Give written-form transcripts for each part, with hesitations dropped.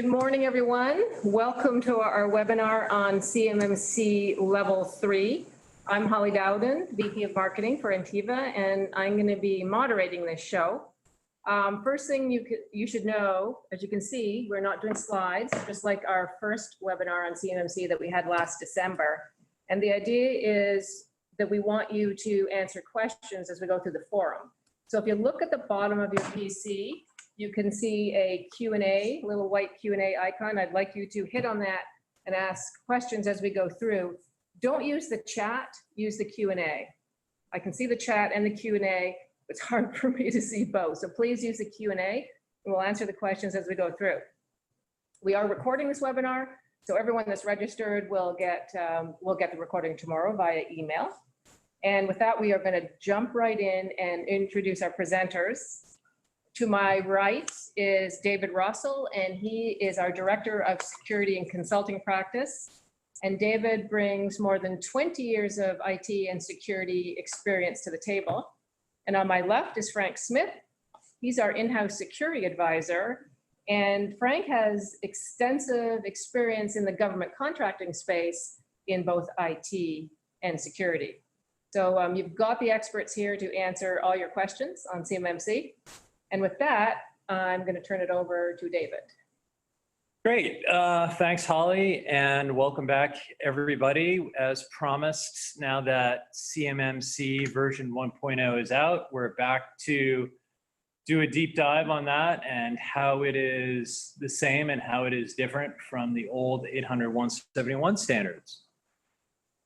Good morning, everyone. Welcome to our webinar on CMMC Level 3. I'm Holly Dowden, VP of Marketing for Ntiva, and I'm going to be moderating this show. First thing you should know, as you can see, we're not doing slides, just like our first webinar on CMMC that we had last December. And the idea is that we want you to answer questions as we go through the forum. So if you look at the bottom of your PC, you can see a Q&A, little white Q&A icon. I'd like you to hit on that and ask questions as we go through. Don't use the chat, use the Q&A. I can see the chat and the Q&A. It's hard for me to see both. So please use the Q&A and we'll answer the questions as we go through. We are recording this webinar, so everyone that's registered will get the recording tomorrow via email. And with that, we are going to jump right in and introduce our presenters. To my right is David Rossell, and he is our Director of Security and Consulting Practice. And David brings more than 20 years of IT and security experience to the table. And on my left is Frank Smith. He's our in-house security advisor. And Frank has extensive experience in the government contracting space in both IT and security. So you've got the experts here to answer all your questions on CMMC. And with that, I'm going to turn it over to David. Great. Thanks, Holly, and welcome back, everybody. As promised, now that CMMC version 1.0 is out, we're back to do a deep dive on that and how it is the same and how it is different from the old 800.171 standards.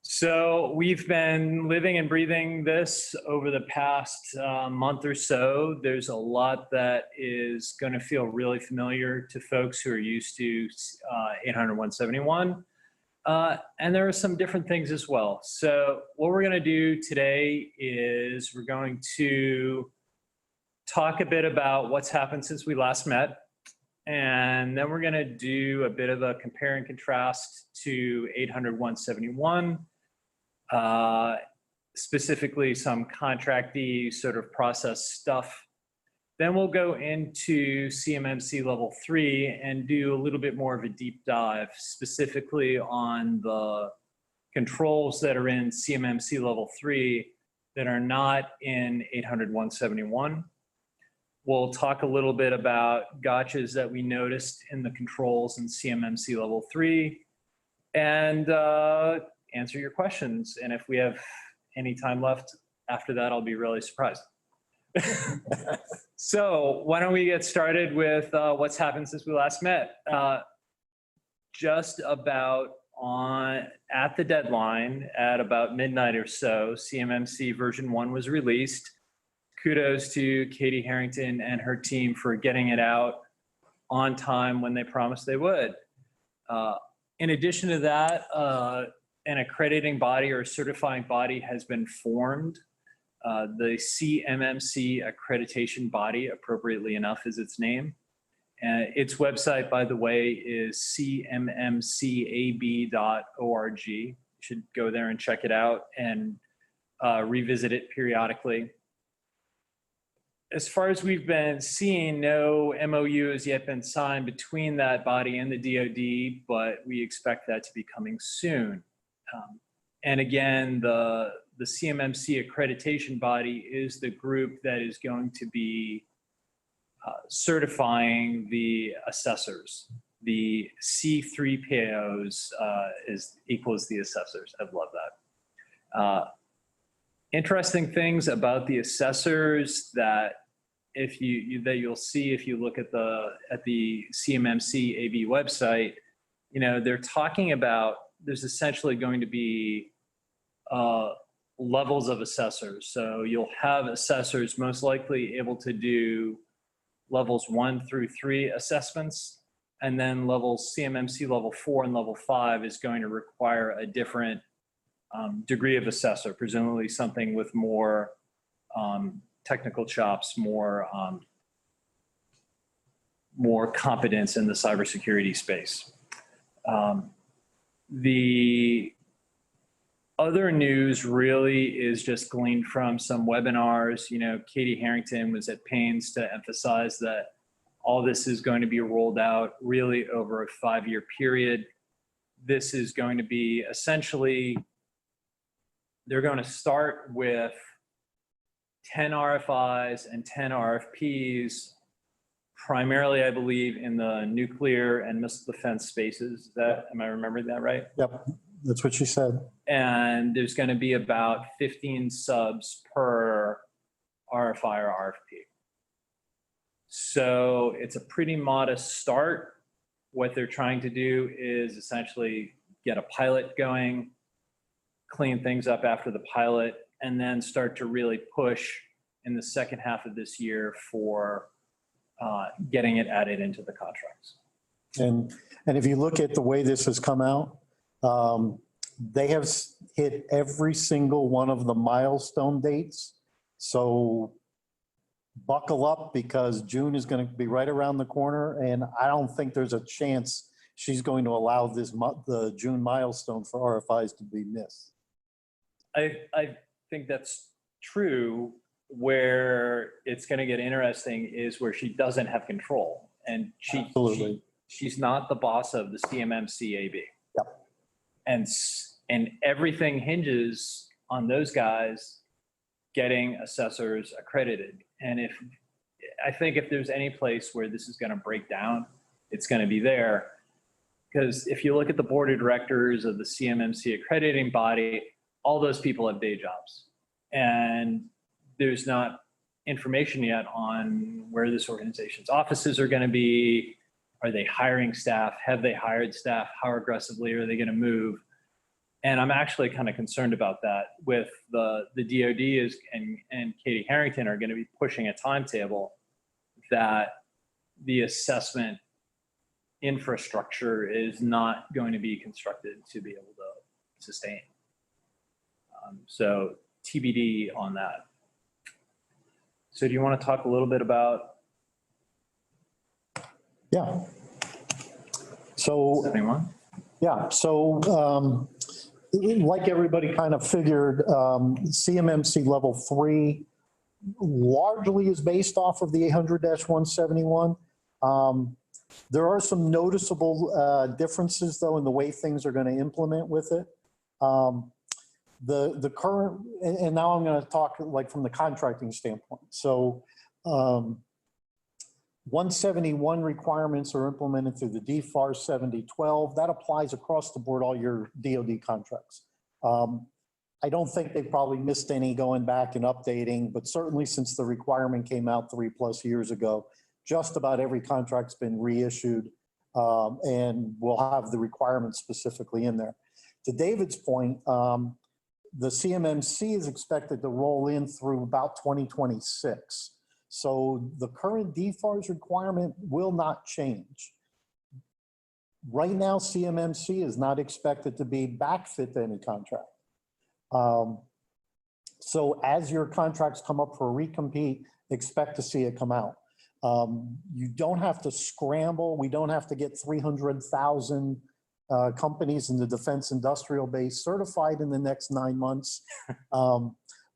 So we've been living and breathing this over the past month or so. There's a lot that is going to feel really familiar to folks who are used to 800.171. And there are some different things as well. So what we're going to do today is we're going to talk a bit about what's happened since we last met. And then we're going to do a bit of a compare and contrast to 800.171. Specifically some contractee sort of process stuff. Then we'll go into CMMC level 3 and do a little bit more of a deep dive, specifically on the controls that are in CMMC level 3 that are not in 800.171. We'll talk a little bit about gotchas that we noticed in the controls in CMMC level 3 and answer your questions. And if we have any time left after that, I'll be really surprised. So why don't we get started with what's happened since we last met. Just about at the deadline at about midnight or so, CMMC version 1 was released. Kudos to Katie Harrington and her team for getting it out on time when they promised they would. In addition to that, an accrediting body or certifying body has been formed. The Cmmc Accreditation Body, appropriately enough, is its name. Its website, by the way, is cmmcab.org. You should go there and check it out and revisit it periodically. As far as we've been seeing, no MOU has yet been signed between that body and the DoD, but we expect that to be coming soon. And again, the CMMC accreditation body is the group that is going to be certifying the assessors. The C3PAOs equals the assessors. I love that. Interesting things about the assessors that you'll see if you look at the CMMC AB website. You know, they're talking about there's essentially going to be levels of assessors. So you'll have assessors most likely able to do levels 1 through 3 assessments, and then CMMC level 4 and level 5 is going to require a different degree of assessor, presumably something with more technical chops, more competence in the cybersecurity space. The other news really is just gleaned from some webinars. You know, Katie Harrington was at pains to emphasize that All this is going to be rolled out really over a 5-year period. This is going to be essentially, they're going to start with 10 RFIs and 10 RFPs, primarily, I believe, in the nuclear and missile defense spaces. Am I remembering that right? Yep, that's what she said. And there's going to be about 15 subs per RFI or RFP. So it's a pretty modest start. What they're trying to do is essentially get a pilot going, clean things up after the pilot, and then start to really push in the second half of this year for getting it added into the contracts. And if you look at the way this has come out, they have hit every single one of the milestone dates. So buckle up, because June is going to be right around the corner, and I don't think there's a chance she's going to allow the June milestone for RFIs to be missed. I think that's true. Where it's going to get interesting is where she doesn't have control, and she's not the boss of the CMMC AB. Yep. And everything hinges on those guys getting assessors accredited. And I think if there's any place where this is going to break down, it's going to be there. Because if you look at the board of directors of the CMMC accrediting body, all those people have day jobs. And there's not information yet on where this organization's offices are going to be. Are they hiring staff? Have they hired staff? How aggressively are they going to move? And I'm actually kind of concerned about that with the DOD and Katie Harrington are going to be pushing a timetable that the assessment infrastructure is not going to be constructed to be able to sustain. So TBD on that. So do you want to talk a little bit about? Yeah. So, 71? yeah, so like everybody kind of figured, CMMC level 3 largely is based off of the 800-171. There are some noticeable differences, though, in the way things are going to implement with it. The current, and now I'm going to talk like from the contracting standpoint. So 171 requirements are implemented through the DFAR 7012. That applies across the board, all your DoD contracts. I don't think they probably missed any going back and updating, but certainly since the requirement came out 3+ years ago, just about every contract's been reissued, and we'll have the requirements specifically in there. To David's point, the CMMC is expected to roll in through about 2026. So the current DFARS requirement will not change. Right now, CMMC is not expected to be backfit to any contract. So as your contracts come up for a recompete, expect to see it come out. You don't have to scramble. We don't have to get 300,000 companies in the defense industrial base certified in the next 9 months.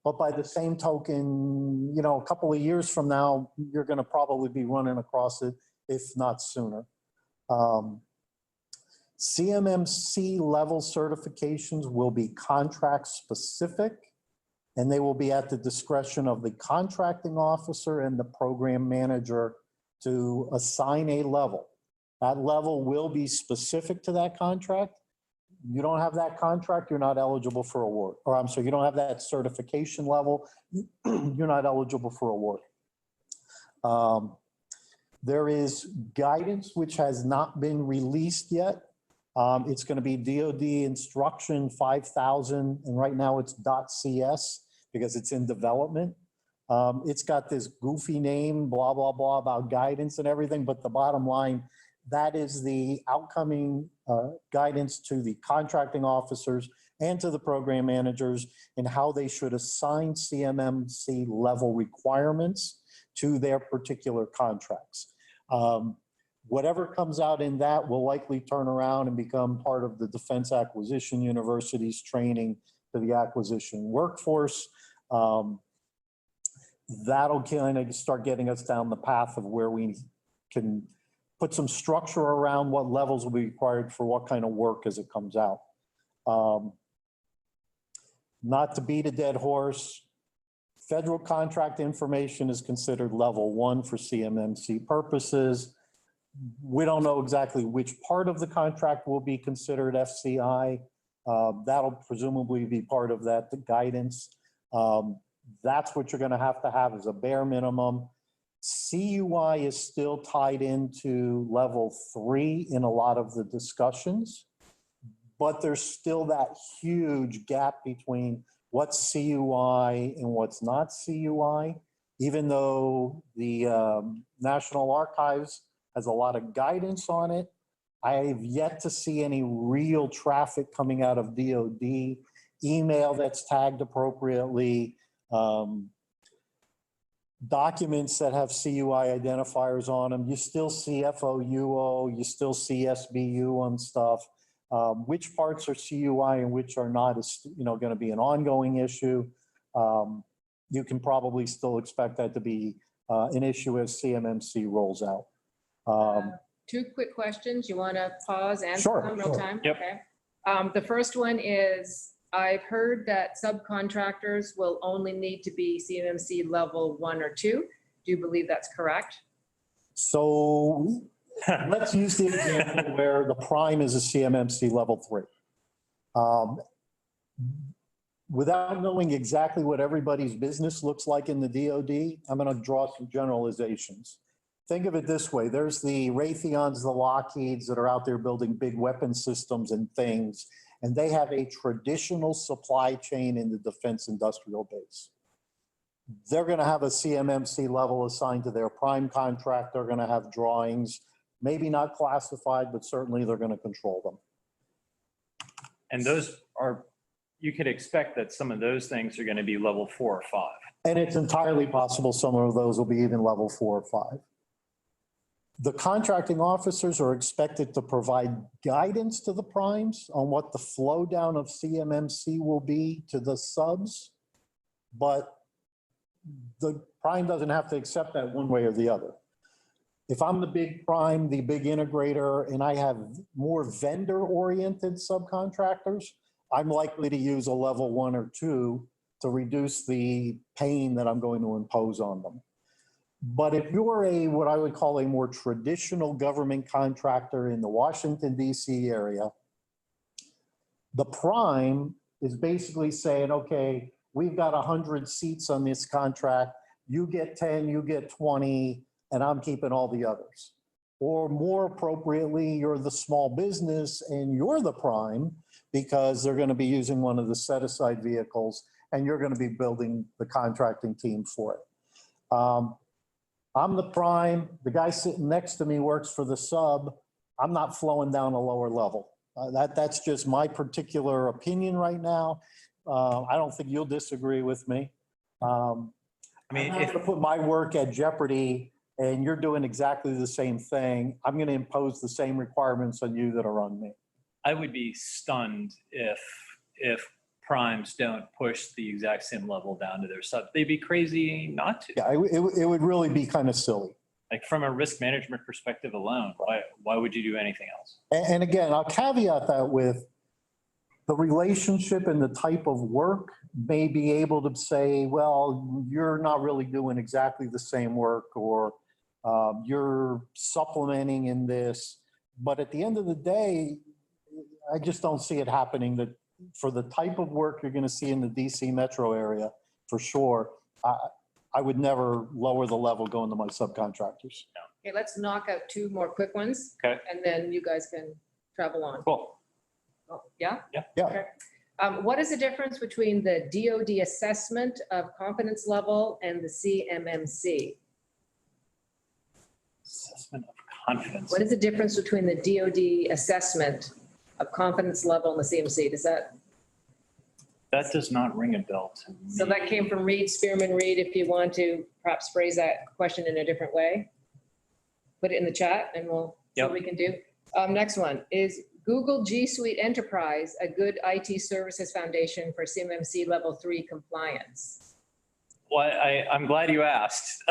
But by the same token, you know, a couple of years from now, you're going to probably be running across it, if not sooner. CMMC level certifications will be contract specific, and they will be at the discretion of the contracting officer and the program manager to assign a level. That level will be specific to that contract. You don't have that contract, you're not eligible for award. Or I'm sorry, you don't have that certification level, you're not eligible for award. There is guidance which has not been released yet. It's going to be DoD instruction 5000, and right now it's .cs because it's in development. It's got this goofy name, blah, blah, blah, about guidance and everything, but the bottom line, that is the outcoming guidance to the contracting officers and to the program managers in how they should assign CMMC level requirements to their particular contracts. Whatever comes out in that will likely turn around and become part of the Defense Acquisition University's training to the acquisition workforce. That'll kind of start getting us down the path of where we can put some structure around what levels will be required for what kind of work as it comes out. Not to beat a dead horse, federal contract information is considered level 1 for CMMC purposes. We don't know exactly which part of the contract will be considered FCI. That'll presumably be part of that guidance. That's what you're going to have as a bare minimum. CUI is still tied into level 3 in a lot of the discussions, but there's still that huge gap between what's CUI and what's not CUI, even though the National Archives has a lot of guidance on it. I've yet to see any real traffic coming out of DoD, email that's tagged appropriately, documents that have CUI identifiers on them. You still see FOUO, you still see SBU on stuff. Which parts are CUI and which are not is, going to be an ongoing issue. You can probably still expect that to be an issue as CMMC rolls out. 2 quick questions. You want to pause, answer Sure, them real sure. time? Yep. Okay. The first one is, I've heard that subcontractors will only need to be CMMC level 1 or 2. Do you believe that's correct? So let's use the example where the prime is a CMMC level 3. Without knowing exactly what everybody's business looks like in the DoD, I'm going to draw some generalizations. Think of it this way. There's the Raytheons, the Lockheeds that are out there building big weapon systems and things, and they have a traditional supply chain in the defense industrial base. They're going to have a CMMC level assigned to their prime contract. They're going to have drawings, maybe not classified, but certainly they're going to control them. And those are, you could expect that some of those things are going to be level 4 or 5. And it's entirely possible some of those will be even level 4 or 5. The contracting officers are expected to provide guidance to the primes on what the flow down of CMMC will be to the subs, but the prime doesn't have to accept that one way or the other. If I'm the big prime, the big integrator, and I have more vendor-oriented subcontractors, I'm likely to use a level 1 or 2 to reduce the pain that I'm going to impose on them. But if you're what I would call a more traditional government contractor in the Washington, D.C. area, the prime is basically saying, okay, we've got 100 seats on this contract. You get 10, you get 20, and I'm keeping all the others. Or more appropriately, you're the small business and you're the prime because they're going to be using one of the set-aside vehicles and you're going to be building the contracting team for it. I'm the prime, the guy sitting next to me works for the sub. I'm not flowing down a lower level. That's just my particular opinion right now. I don't think you'll disagree with me. I mean, I'm not going to put my work at jeopardy and you're doing exactly the same thing. I'm going to impose the same requirements on you that are on me. I would be stunned if primes don't push the exact same level down to their sub. They'd be crazy not to. Yeah, it would really be kind of silly. Like from a risk management perspective alone, why would you do anything else? And again, I'll caveat that with the relationship and the type of work may be able to say, well, you're not really doing exactly the same work, or you're supplementing in this. But at the end of the day, I just don't see it happening. That for the type of work you're going to see in the DC metro area, for sure, I would never lower the level going to my subcontractors. Okay, let's knock out 2 more quick ones. Okay. And then you guys can travel on. Cool. Oh, yeah? Yeah. Okay. What is the difference between the DoD assessment of confidence level and the CMMC? Assessment of confidence. What is the difference between the DoD assessment of confidence level and the CMC? That does not ring a bell to me. So that came from Reed, Spearman Reed. If you want to perhaps phrase that question in a different way, put it in the chat and we'll see what we can do. Next one is Google G Suite Enterprise, a good IT services foundation for CMMC level 3 compliance. Well, I'm glad you asked.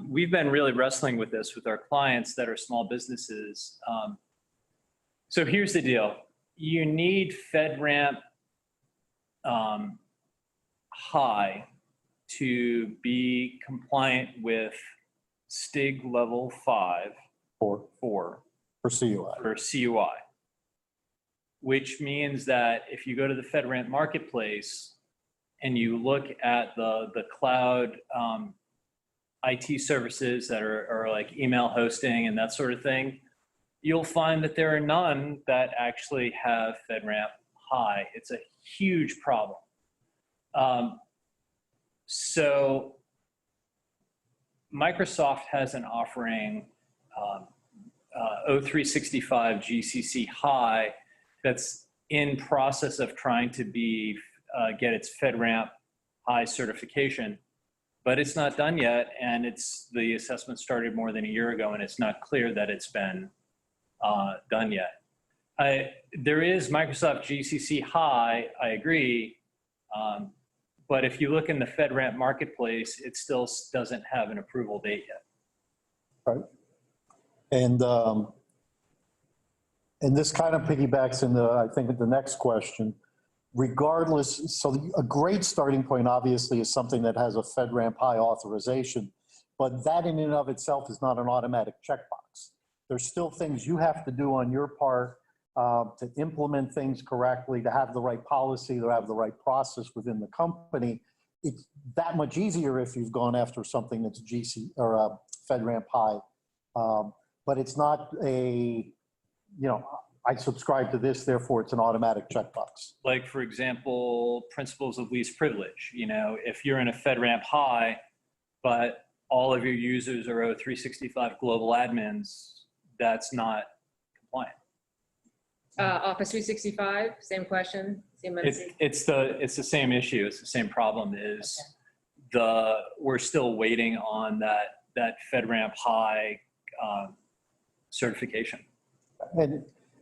We've been really wrestling with this with our clients that are small businesses. So here's the deal. You need FedRAMP high to be compliant with STIG level 5 For for CUI. CUI, which means that if you go to the FedRAMP marketplace and you look at the cloud IT services that are like email hosting and that sort of thing, you'll find that there are none that actually have FedRAMP high. It's a huge problem. So Microsoft has an offering, O365 GCC high, that's in process of trying to get its FedRAMP high certification, but it's not done yet. And the assessment started more than a year ago, and it's not clear that it's been done yet. There is Microsoft GCC high, I agree. But if you look in the FedRAMP marketplace, it still doesn't have an approval date yet. Right. And this kind of piggybacks into, I think, the next question. Regardless, so a great starting point obviously is something that has a FedRAMP high authorization, but that in and of itself is not an automatic checkbox. There's still things you have to do on your part to implement things correctly, to have the right policy, to have the right process within the company. It's that much easier if you've gone after something that's GC or FedRAMP high, but it's not I subscribe to this, therefore it's an automatic checkbox. Like, for example, principles of least privilege. If you're in a FedRAMP high, but all of your users are O365 global admins, that's not compliant. Office 365, same question, CMMC. It's the same issue. It's the same problem. We're still waiting on that FedRAMP high certification.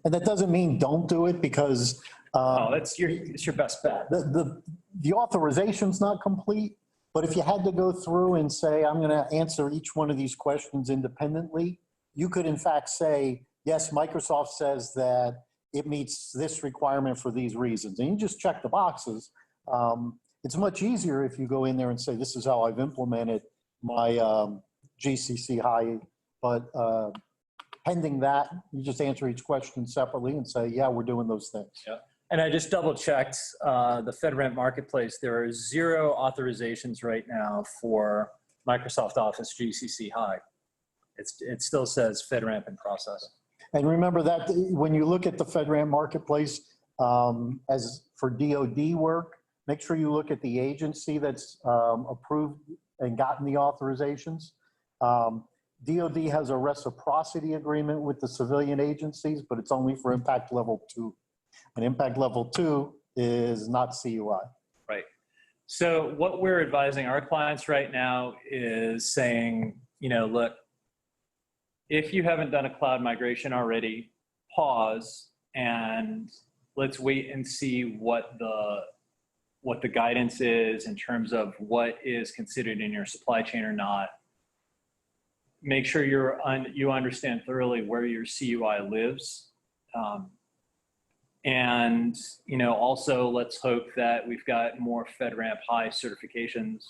And that doesn't mean don't do it, because it's your best bet. the authorization's not complete, but if you had to go through and say, I'm going to answer each one of these questions independently, you could in fact say, yes, Microsoft says that it meets this requirement for these reasons. And you just check the boxes. It's much easier if you go in there and say, this is how I've implemented my GCC high, but pending that, you just answer each question separately and say, yeah, we're doing those things. Yeah. And I just double checked the FedRAMP marketplace. There are 0 authorizations right now for Microsoft Office GCC high. It still says FedRAMP in process. And remember that when you look at the FedRAMP marketplace, as for DoD work, make sure you look at the agency that's approved and gotten the authorizations. DoD has a reciprocity agreement with the civilian agencies, but it's only for impact level 2. And impact level 2 is not CUI. Right. So what we're advising our clients right now is saying, look, if you haven't done a cloud migration already, pause and let's wait and see what the guidance is in terms of what is considered in your supply chain or not. Make sure you understand thoroughly where your CUI lives. And also let's hope that we've got more FedRAMP high certifications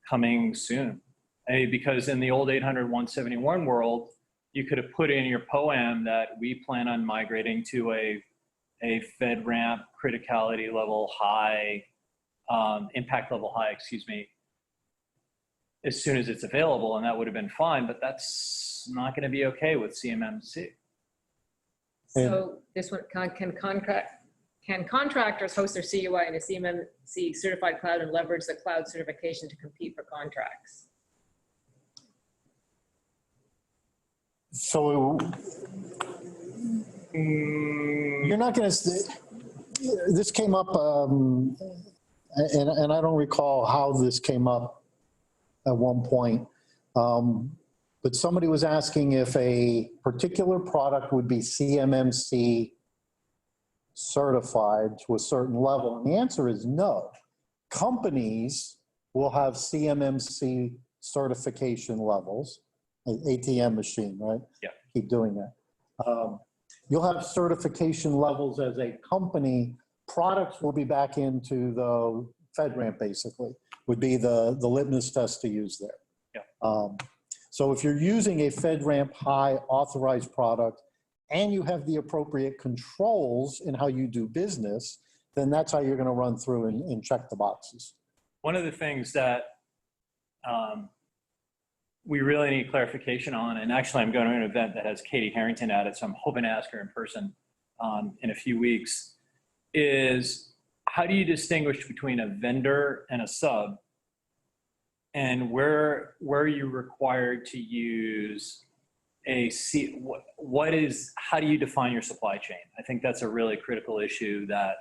coming soon. Because in the old 800.171 world, you could have put in your POAM that we plan on migrating to a FedRAMP criticality level high, impact level high, excuse me, as soon as it's available, and that would have been fine, but that's not going to be okay with CMMC. So this one, can contractors host their CUI in a CMMC certified cloud and leverage the cloud certification to compete for contracts? So you're not going to, this came up, and I don't recall how this came up at one point, but somebody was asking if a particular product would be CMMC certified to a certain level, and the answer is no. Companies will have CMMC certification levels, ATM machine, right? Yeah. Keep doing that. You'll have certification levels as a company. Products will be back into the FedRAMP, basically, would be the litmus test to use there. Yeah. So if you're using a FedRAMP high authorized product and you have the appropriate controls in how you do business, then that's how you're going to run through and check the boxes. One of the things that we really need clarification on, and actually I'm going to an event that has Katie Harrington at it, so I'm hoping to ask her in person in a few weeks, is how do you distinguish between a vendor and a sub, and where are you required to use a how do you define your supply chain? I think that's a really critical issue that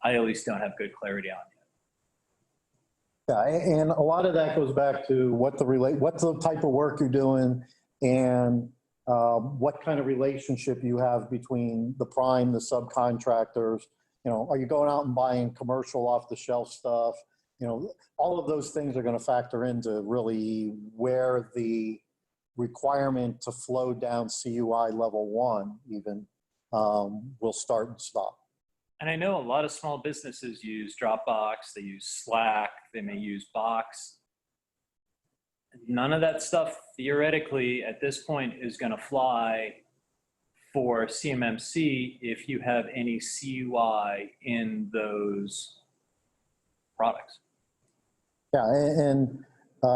I at least don't have good clarity on yet. Yeah, and a lot of that goes back to what's the type of work you're doing, and what kind of relationship you have between the prime, the subcontractors. You know, are you going out and buying commercial off-the-shelf stuff? You know, all of those things are going to factor into really where the requirement to flow down CUI level 1 even will start and stop. And I know a lot of small businesses use Dropbox, they use Slack, they may use Box. None of that stuff theoretically at this point is going to fly for CMMC if you have any CUI in those products. Yeah, and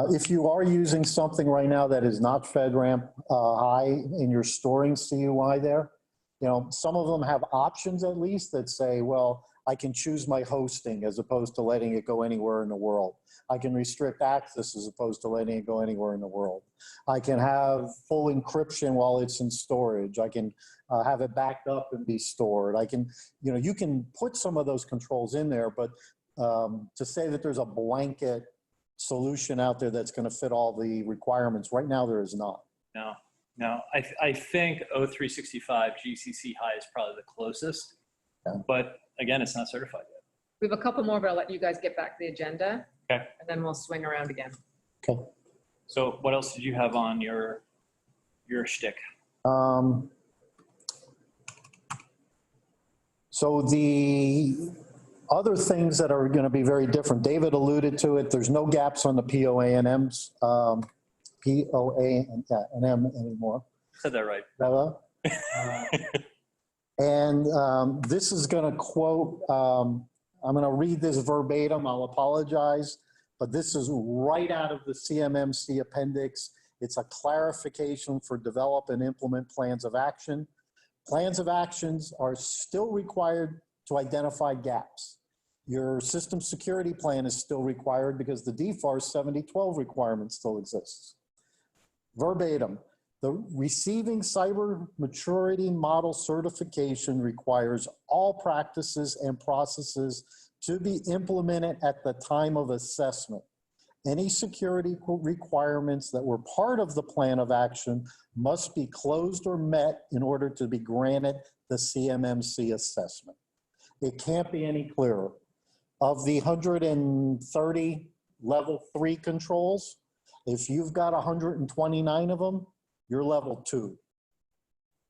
if you are using something right now that is not FedRAMP high and you're storing CUI there, you know, some of them have options at least that say, well, I can choose my hosting as opposed to letting it go anywhere in the world. I can restrict access as opposed to letting it go anywhere in the world. I can have full encryption while it's in storage. I can have it backed up and be stored. I can, you know, you can put some of those controls in there, but to say that there's a blanket solution out there that's going to fit all the requirements, right now there is not. No, I think O365 GCC high is probably the closest, but again, it's not certified yet. We have a couple more, but I'll let you guys get back to the agenda. Okay. And then we'll swing around again. Okay. So what else did you have on your shtick? So the other things that are going to be very different, David alluded to it, there's no gaps on the POA and M's. POA and M anymore. Said that right. And this is going to quote, I'm going to read this verbatim, I'll apologize, but this is right out of the CMMC appendix. It's a clarification for develop and implement plans of action. Plans of actions are still required to identify gaps. Your system security plan is still required because the DFARS 7012 requirement still exists. Verbatim, the receiving cyber maturity model certification requires all practices and processes to be implemented at the time of assessment. Any security requirements that were part of the plan of action must be closed or met in order to be granted the CMMC assessment. It can't be any clearer. Of the 130 level 3 controls, if you've got 129 of them, you're level 2.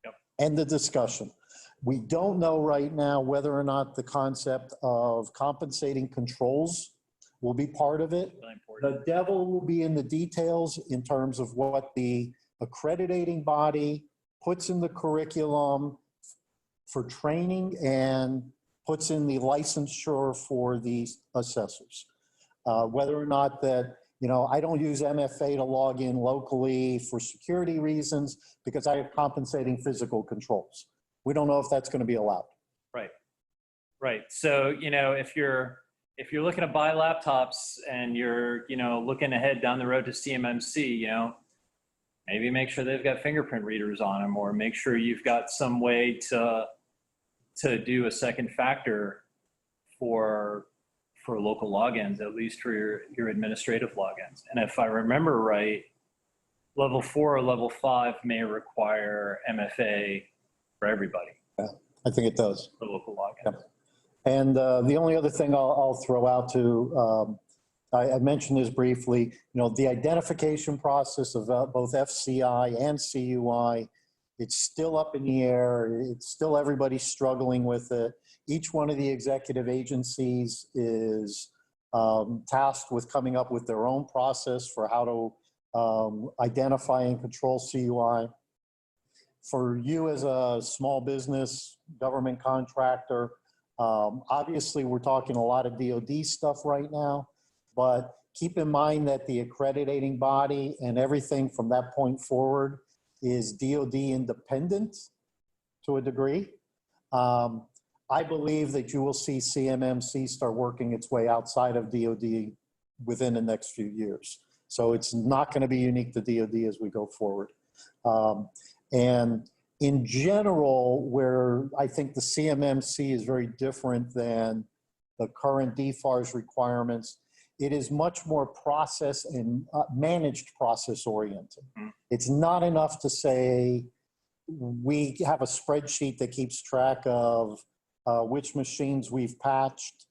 Yep. End of discussion. We don't know right now whether or not the concept of compensating controls will be part of it. Really important. The devil will be in the details in terms of what the accrediting body puts in the curriculum for training and puts in the licensure for the assessors. Whether or not that, you know, I don't use MFA to log in locally for security reasons because I have compensating physical controls. We don't know if that's going to be allowed. Right. Right. So, you know, if you're looking to buy laptops and you're, you know, looking ahead down the road to CMMC, you know, maybe make sure they've got fingerprint readers on them, or make sure you've got some way to do a second factor for local logins, at least for your administrative logins. And if I remember right, level 4 or level 5 may require MFA for everybody. Yeah, I think it does. For local logins. Yeah. And the only other thing I'll throw out to, I mentioned this briefly, the identification process of both FCI and CUI, it's still up in the air. It's still everybody struggling with it. Each one of the executive agencies is tasked with coming up with their own process for how to identify and control CUI. For you as a small business, government contractor, obviously we're talking a lot of DoD stuff right now, but keep in mind that the accrediting body and everything from that point forward is DoD independent to a degree. I believe that you will see CMMC start working its way outside of DoD within the next few years. So it's not going to be unique to DoD as we go forward. And in general, where I think the CMMC is very different than the current DFARS requirements, it is much more process and managed process oriented. It's not enough to say we have a spreadsheet that keeps track of which machines we've patched.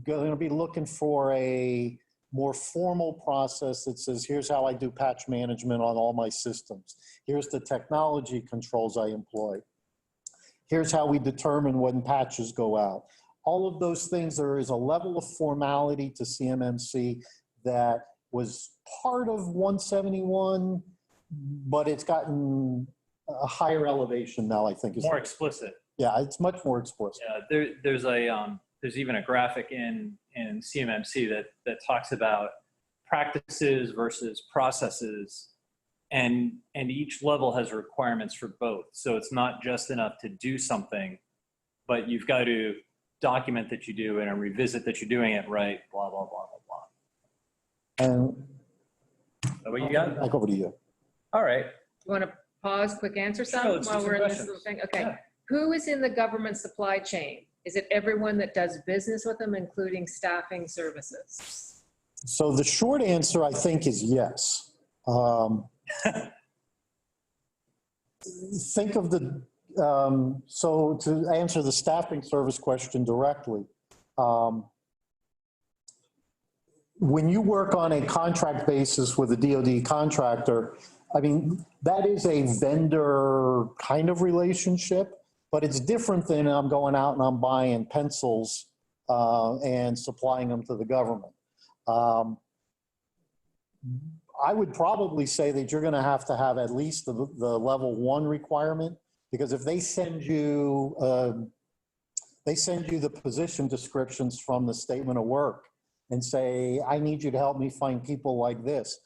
Going to be looking for a more formal process that says, here's how I do patch management on all my systems. Here's the technology controls I employ. Here's how we determine when patches go out. All of those things, there is a level of formality to CMMC that was part of 171, but it's gotten a higher elevation now, I think. More explicit. Yeah, it's much more explicit. Yeah, there's even a graphic in CMMC that talks about practices versus processes, and each level has requirements for both. So it's not just enough to do something, but you've got to document that you do and revisit that you're doing it right, blah, blah, blah, blah, blah. And what you got? back over to you. All right. You want to pause, quick answer some Sure, let's do while some we're in this questions. little thing? Okay. Yeah. Who is in the government supply chain? Is it everyone that does business with them, including staffing services? So the short answer, I think, is yes. Think of the, so to answer the staffing service question directly, when you work on a contract basis with a DoD contractor, I mean, that is a vendor kind of relationship, but it's different than I'm going out and I'm buying pencils and supplying them to the government. I would probably say that you're going to have at least the level 1 requirement, because if they send you the position descriptions from the statement of work and say, I need you to help me find people like this,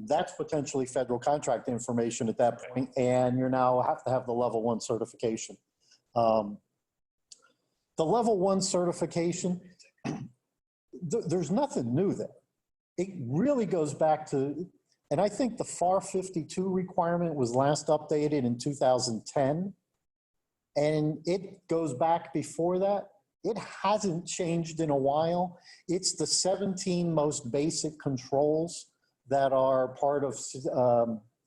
that's potentially federal contract information at that point, and you now have to have the level 1 certification. The level 1 certification, there's nothing new there. It really goes back to, and I think the FAR 52 requirement was last updated in 2010, and it goes back before that. It hasn't changed in a while. It's the 17 most basic controls that are part of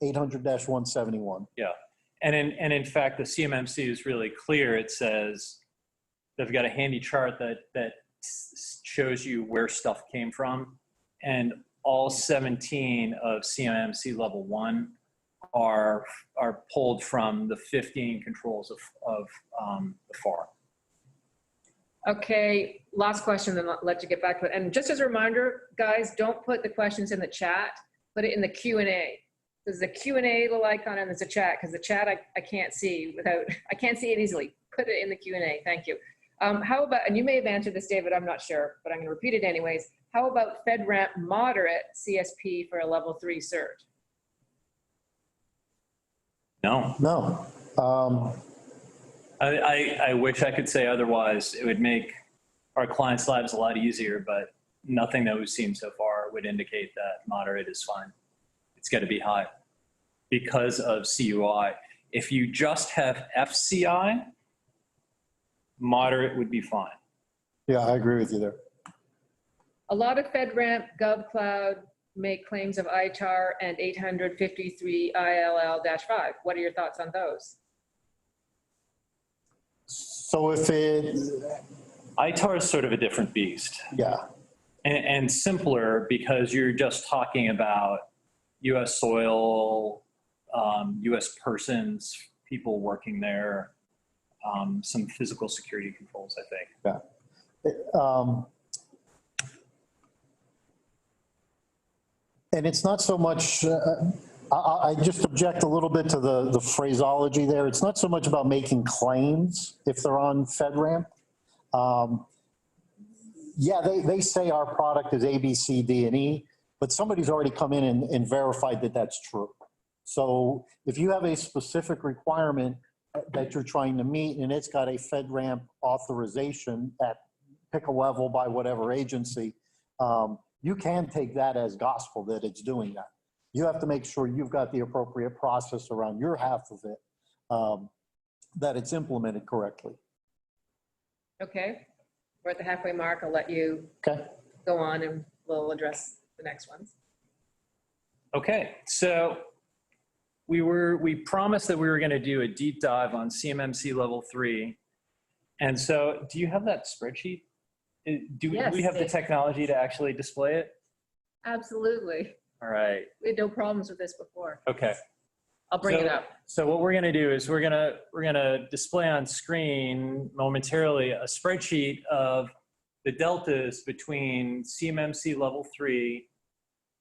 800-171. Yeah. And in fact, the CMMC is really clear. It says they've got a handy chart that shows you where stuff came from. And all 17 of CMMC level 1 are pulled from the 15 controls of the FAR. Okay, last question, then I'll let you get back to it. And just as a reminder, guys, don't put the questions in the chat, put it in the Q&A. There's a Q&A little icon and there's a chat, because the chat I can't see I can't see it easily. Put it in the Q&A, thank you. How about, and you may have answered this, David, I'm not sure, but I'm gonna repeat it anyways. How about FedRAMP moderate CSP for a level 3 cert? No. No. I wish I could say otherwise. It would make our clients' lives a lot easier, but nothing that we've seen so far would indicate that moderate is fine. It's got to be high because of CUI. If you just have FCI, moderate would be fine. Yeah, I agree with you there. A lot of FedRAMP GovCloud make claims of ITAR and 853 ILL-5. What are your thoughts on those? So if it, ITAR is sort of a different beast. yeah. and simpler because you're just talking about US soil, US persons, people working there, some physical security controls, I think. Yeah. And it's not so much, I just object a little bit to the phraseology there. It's not so much about making claims if they're on FedRAMP. Yeah, they say our product is A, B, C, D, and E, but somebody's already come in and verified that that's true. So if you have a specific requirement that you're trying to meet and it's got a FedRAMP authorization at pick a level by whatever agency, you can take that as gospel that it's doing that. You have to make sure you've got the appropriate process around your half of it, that it's implemented correctly. Okay, we're at the halfway mark. I'll let you Okay. go on and we'll address the next ones. Okay, so we promised that we were going to do a deep dive on CMMC level 3. And so do you have that spreadsheet? Do Yes, we have the Dave. technology to actually display it? Absolutely. All right. We had no problems with this before. Okay. I'll bring it So- up. So what we're going to do is we're going to display on screen momentarily a spreadsheet of the deltas between CMMC level 3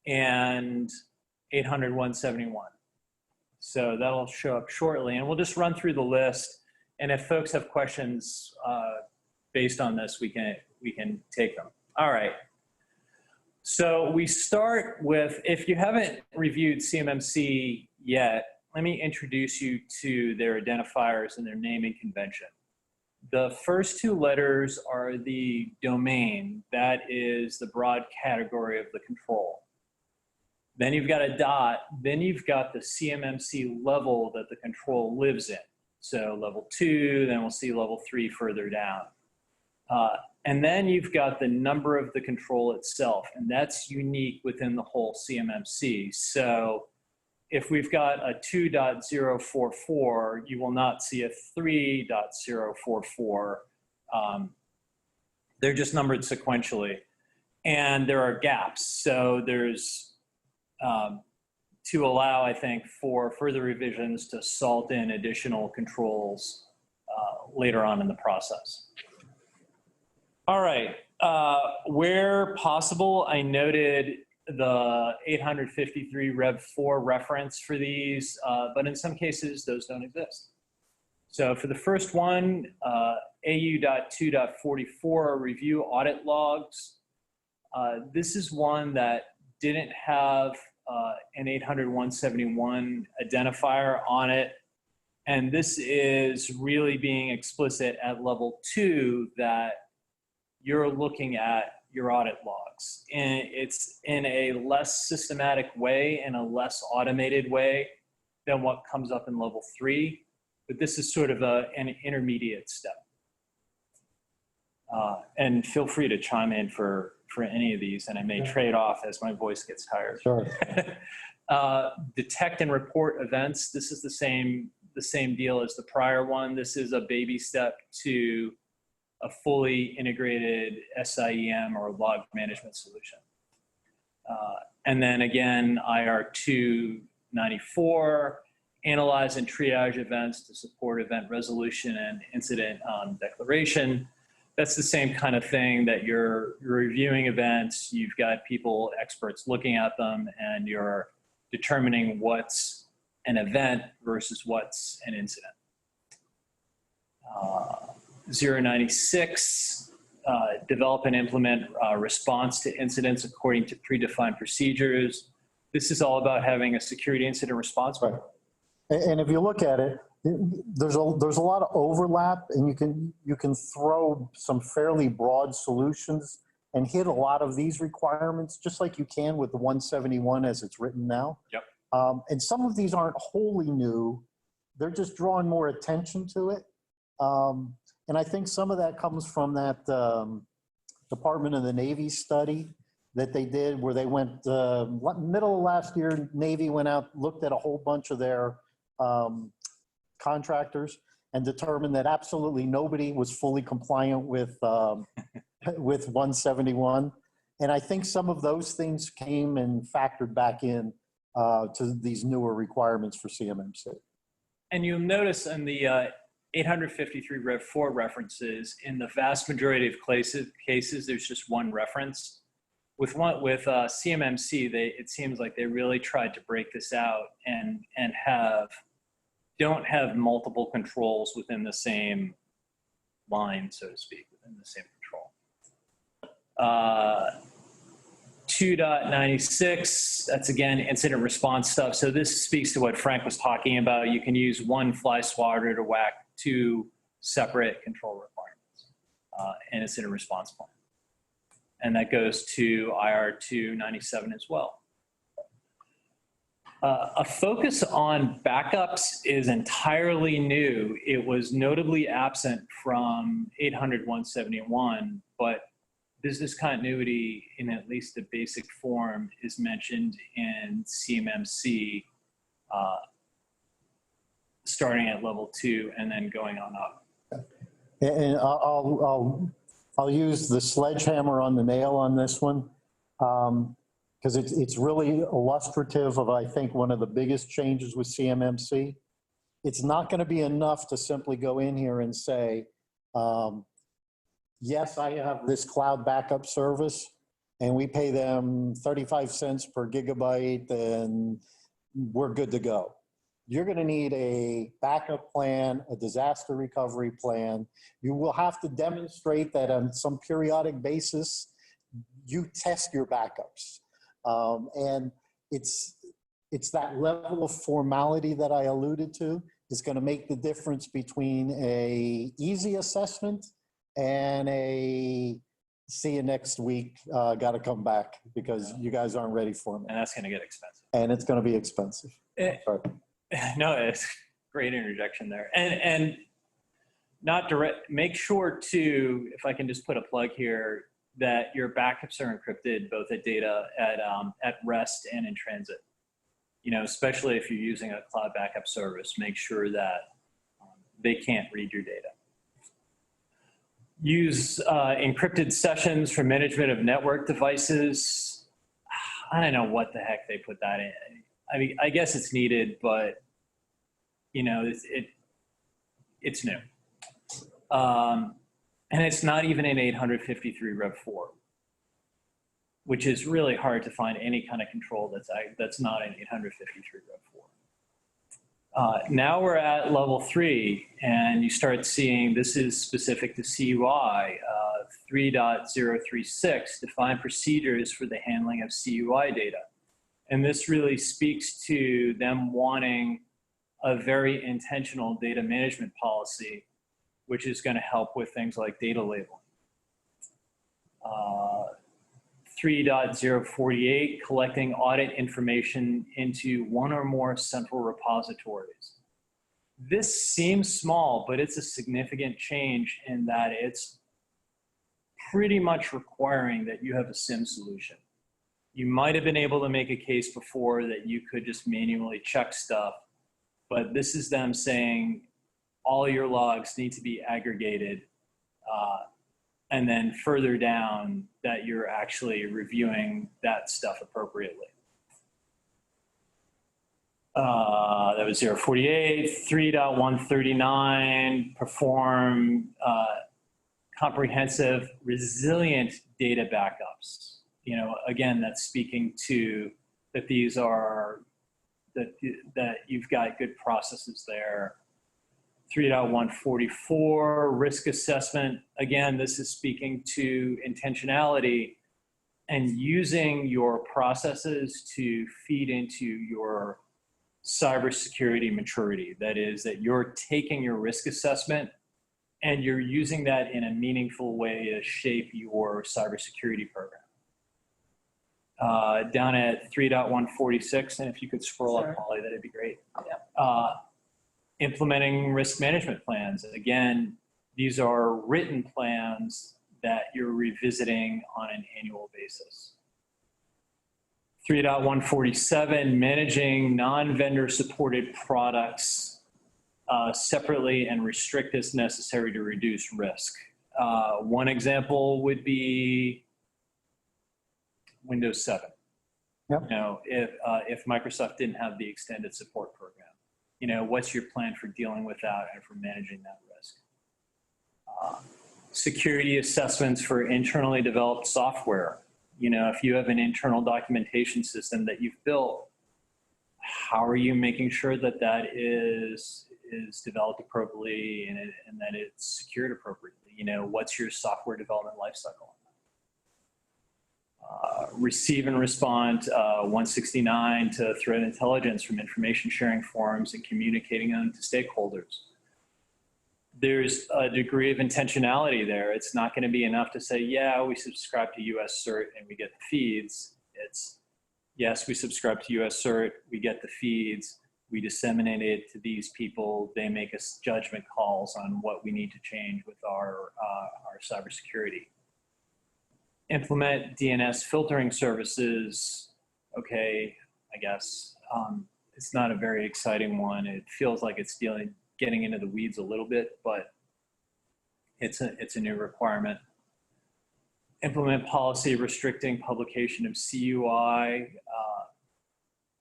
and 800-171. So that'll show up shortly, and we'll just run through the list. And if folks have questions based on this, we can take them. All right. So we start with, if you haven't reviewed CMMC yet, let me introduce you to their identifiers and their naming convention. The first two letters are the domain. That is the broad category of the control. Then you've got a dot. Then you've got the CMMC level that the control lives in. So level 2, then we'll see level 3 further down. And then you've got the number of the control itself, and that's unique within the whole CMMC. So if we've got a 2.044, you will not see a 3.044. They're just numbered sequentially. And there are gaps. So there's, to allow, I think, for further revisions to salt in additional controls later on in the process. All right, where possible, I noted the 853 Rev 4 reference for these, but in some cases, those don't exist. So for the first one, AU.2.44, review audit logs. This is one that didn't have an 800-171 identifier on it. And this is really being explicit at level 2 that you're looking at your audit logs. And it's in a less systematic way, in a less automated way than what comes up in level 3. But this is sort of an intermediate step. And feel free to chime in for any of these, and I may trade off as my voice gets tired. Sure. Detect and report events. This is the same deal as the prior one. This is a baby step to a fully integrated SIEM or log management solution. And then again, IR 294, analyze and triage events to support event resolution and incident declaration. That's the same kind of thing that you're reviewing events, you've got people, experts looking at them, and you're determining what's an event versus what's an incident. 096, develop and implement response to incidents according to predefined procedures. This is all about having a security incident response. Right. And if you look at it, there's a lot of overlap, and you can throw some fairly broad solutions and hit a lot of these requirements, just like you can with the 171 as it's written now. Yep. And some of these aren't wholly new. They're just drawing more attention to it. And I think some of that comes from that Department of the Navy study that they did, where they went middle of last year, Navy went out, looked at a whole bunch of their contractors and determined that absolutely nobody was fully compliant with with 171. And I think some of those things came and factored back in to these newer requirements for CMMC. And you'll notice in the 853 Rev 4 references, in the vast majority of cases, there's just one reference. With CMMC, it seems like they really tried to break this out and don't have multiple controls within the same line, so to speak, within the same control. 2.96, that's again incident response stuff. So this speaks to what Frank was talking about. You can use one fly swatter to whack two separate control requirements in incident response plan. And that goes to IR 297 as well. A focus on backups is entirely new. It was notably absent from 800-171, but business continuity in at least the basic form is mentioned in CMMC, starting at level 2 and then going on up. And I'll use the sledgehammer on the nail on this one, because it's really illustrative of, I think, one of the biggest changes with CMMC. It's not going to be enough to simply go in here and say, yes, I have this cloud backup service, and we pay them 35 cents per gigabyte, and we're good to go. You're going to need a backup plan, a disaster recovery plan. You will have to demonstrate that on some periodic basis, you test your backups. And it's that level of formality that I alluded to is going to make the difference between a easy assessment and a see you next week, got to come back because you guys aren't ready for me. And that's going to get expensive. And it's going to be expensive. Sorry. No, it's great interjection there. And not direct, make sure to, if I can just put a plug here, that your backups are encrypted both at data at rest and in transit. You know, especially if you're using a cloud backup service, make sure that they can't read your data. Use encrypted sessions for management of network devices. I don't know what the heck they put that in. I mean, I guess it's needed, but you know, it's new. And it's not even in 853 Rev 4, which is really hard to find any kind of control that's not in 853 Rev 4. Now we're at level 3, and you start seeing this is specific to CUI. 3.036, define procedures for the handling of CUI data. And this really speaks to them wanting a very intentional data management policy, which is going to help with things like data labeling. 3.048, collecting audit information into one or more central repositories. This seems small, but it's a significant change in that it's pretty much requiring that you have a SIM solution. You might have been able to make a case before that you could just manually check stuff, but this is them saying all your logs need to be aggregated, and then further down that you're actually reviewing that stuff appropriately. That was 048, 3.139, perform comprehensive resilient data backups. You know, again, that's speaking to that these are, that you've got good processes there. 3.144, risk assessment. Again, this is speaking to intentionality and using your processes to feed into your cybersecurity maturity. That is, that you're taking your risk assessment and you're using that in a meaningful way to shape your cybersecurity program. Down at 3.146, and if you could scroll up, Holly, that'd be great. Yeah. Implementing risk management plans. Again, these are written plans that you're revisiting on an annual basis. 3.147, managing non-vendor supported products separately and restrict as necessary to reduce risk. One example would be Windows 7. Yep. You know, if Microsoft didn't have the extended support program, you know, what's your plan for dealing with that and for managing that risk? Security assessments for internally developed software. You know, if you have an internal documentation system that you've built, how are you making sure that that is developed appropriately and that it's secured appropriately? You know, what's your software development lifecycle? Receive and respond 169 to threat intelligence from information sharing forums and communicating them to stakeholders. There's a degree of intentionality there. It's not going to be enough to say, yeah, we subscribe to US CERT and we get the feeds. It's, yes, we subscribe to US CERT, we get the feeds, we disseminate it to these people, they make us judgment calls on what we need to change with our cybersecurity. Implement DNS filtering services. Okay, I guess it's not a very exciting one. It feels like it's getting into the weeds a little bit, but it's a new requirement. Implement policy restricting publication of CUI,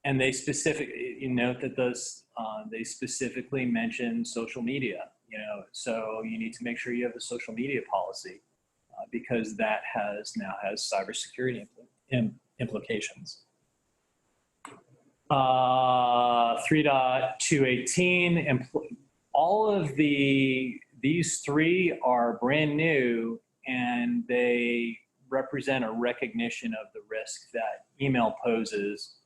and they specifically, you note that those they specifically mention social media. You know, so you need to make sure you have a social media policy because that now has cybersecurity implications. 3.218, all of these three are brand new, and they represent a recognition of the risk that email poses.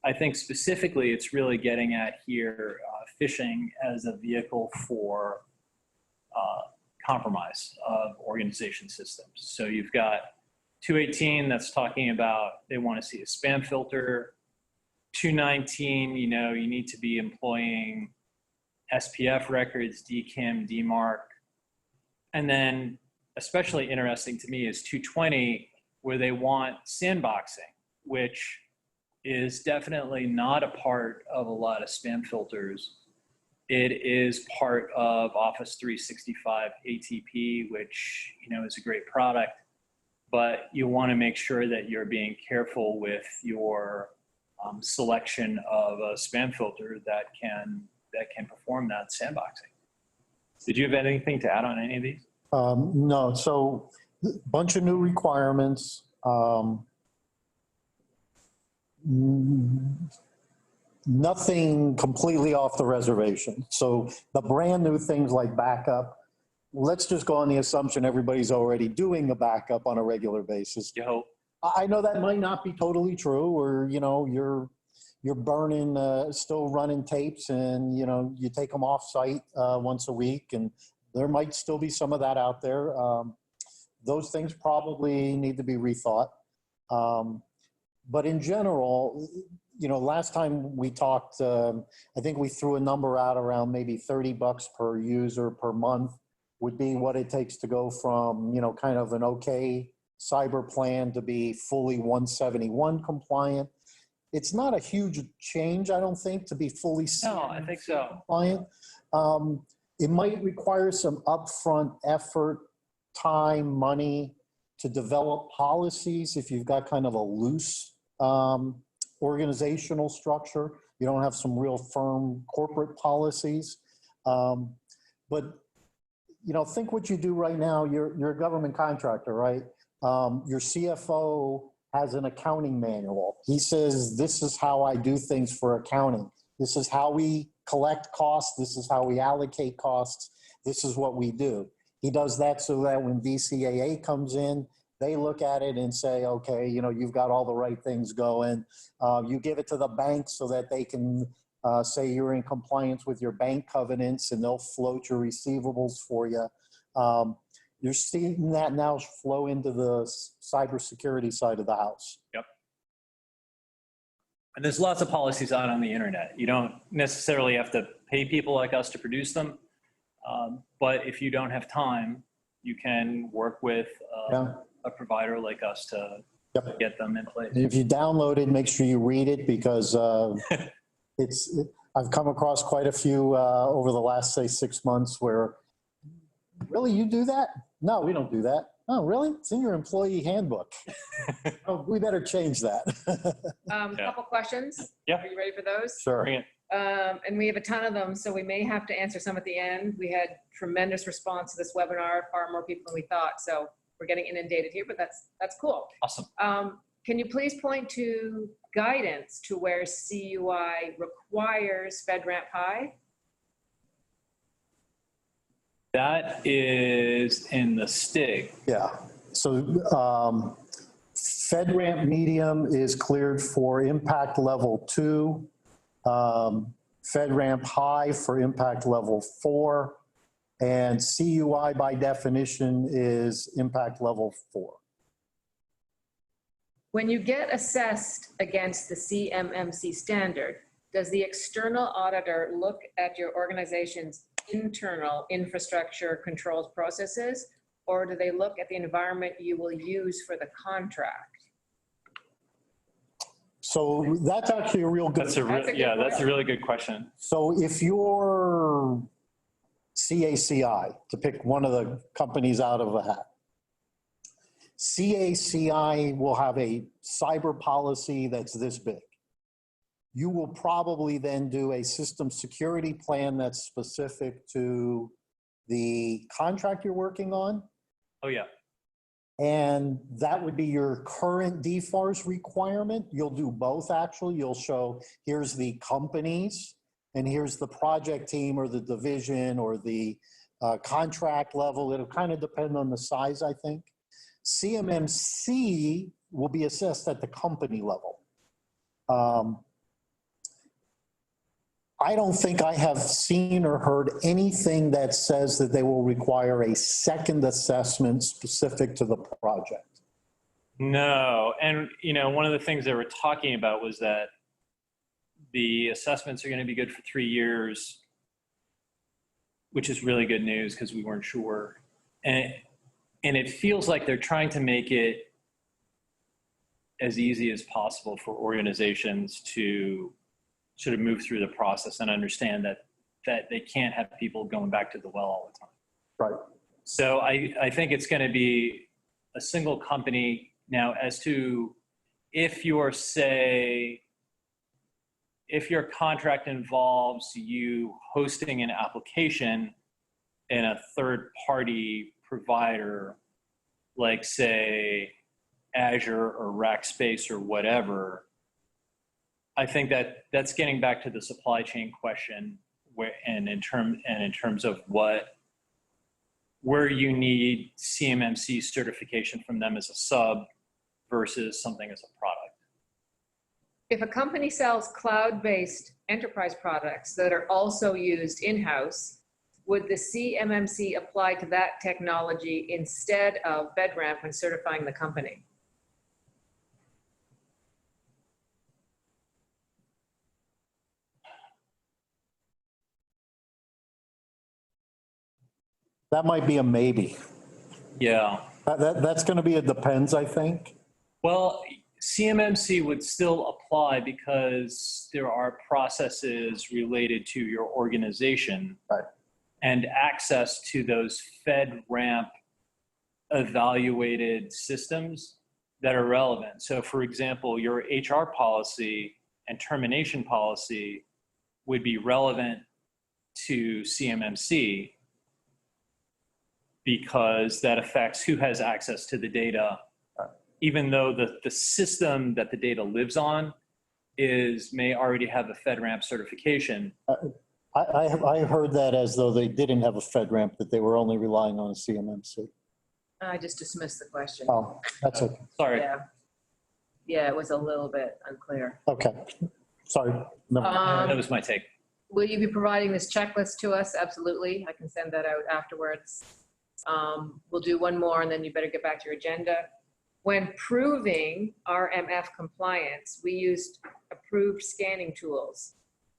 I think specifically it's really getting at here phishing as a vehicle for compromise of organization systems. So you've got 218 that's talking about they want to see a spam filter. 219, you know, you need to be employing SPF records, DKIM, DMARC. And then especially interesting to me is 220, where they want sandboxing, which is definitely not a part of a lot of spam filters. It is part of Office 365 ATP, which, you know, is a great product, but you want to make sure that you're being careful with your selection of a spam filter that can perform that sandboxing. Did you have anything to add on any of these? No, so bunch of new requirements. Nothing completely off the reservation. So the brand new things like backup, let's just go on the assumption everybody's already doing a backup on a regular basis. You hope. I know that might not be totally true, or, you know, you're burning, still running tapes, and, you know, you take them off site once a week, and there might still be some of that out there. Those things probably need to be rethought. But in general, you know, last time we talked, I think we threw a number out around maybe $30 per user per month would be what it takes to go from, you know, kind of an okay cyber plan to be fully 171 compliant. It's not a huge change, I don't think, to be fully I think so. compliant. It might require some upfront effort, time, money to develop policies if you've got kind of a loose organizational structure. You don't have some real firm corporate policies. But, you know, think what you do right now. You're a government contractor, right? Your CFO has an accounting manual. He says, this is how I do things for accounting. This is how we collect costs. This is how we allocate costs. This is what we do. He does that so that when DCAA comes in, they look at it and say, okay, you know, you've got all the right things going. You give it to the bank so that they can say you're in compliance with your bank covenants, and they'll float your receivables for you. You're seeing that now flow into the cybersecurity side of the house. Yep. And there's lots of policies out on the internet. You don't necessarily have to pay people like us to produce them. But if you don't have time, you can work with a provider like us to get them in place. If you download it, make sure you read it, because I've come across quite a few over the last, say, 6 months where, really, you do that? No, we don't do that. Oh, really? It's in your employee handbook. Oh, we better change that. Couple questions. Yeah. Are you ready for those? Sure. Bring it. And we have a ton of them, so we may have to answer some at the end. We had tremendous response to this webinar, far more people than we thought, so we're getting inundated here, but that's cool. Awesome. Can you please point to guidance to where CUI requires FedRAMP High? That is in the STIG. Yeah. So FedRAMP medium is cleared for impact level 2. FedRAMP high for impact level 4. And CUI by definition is impact level 4. When you get assessed against the CMMC standard, does the external auditor look at your organization's internal infrastructure controls processes, or do they look at the environment you will use for the contract? So that's actually a real good. That's a really good question. So if you're CACI, to pick one of the companies out of a hat, CACI will have a cyber policy that's this big. You will probably then do a system security plan that's specific to the contract you're working on. Oh, yeah. And that would be your current DFARS requirement. You'll do both, actually. You'll show, here's the companies, and here's the project team or the division or the contract level. It'll kind of depend on the size, I think. CMMC will be assessed at the company level. I don't think I have seen or heard anything that says that they will require a second assessment specific to the project. No, and one of the things they were talking about was that the assessments are going to be good for 3 years, which is really good news because we weren't sure. And it feels like they're trying to make it as easy as possible for organizations to sort of move through the process and understand that they can't have people going back to the well all the time. Right. So I think it's going to be a single company. Now, as to if your contract involves you hosting an application in a third-party provider, like say Azure or Rackspace or whatever, I think that's getting back to the supply chain question, in terms of where you need CMMC certification from them as a sub versus something as a product. If a company sells cloud-based enterprise products that are also used in-house, would the CMMC apply to that technology instead of FedRAMP when certifying the company? That might be a maybe. Yeah. That's going to be a depends, I think. Well, CMMC would still apply because there are processes related to your organization. Right. And access to those FedRAMP evaluated systems that are relevant. So for example, your HR policy and termination policy would be relevant to CMMC because that affects who has access to the data, even though the system that the data lives on may already have a FedRAMP certification. I heard that as though they didn't have a FedRAMP, that they were only relying on a CMMC. I just dismissed the question. Oh, that's okay. Sorry. Yeah, it was a little bit unclear. Okay, sorry. No. That was my take. Will you be providing this checklist to us? Absolutely. I can send that out afterwards. We'll do one more and then you better get back to your agenda. When proving Rmf compliance, we used approved scanning tools.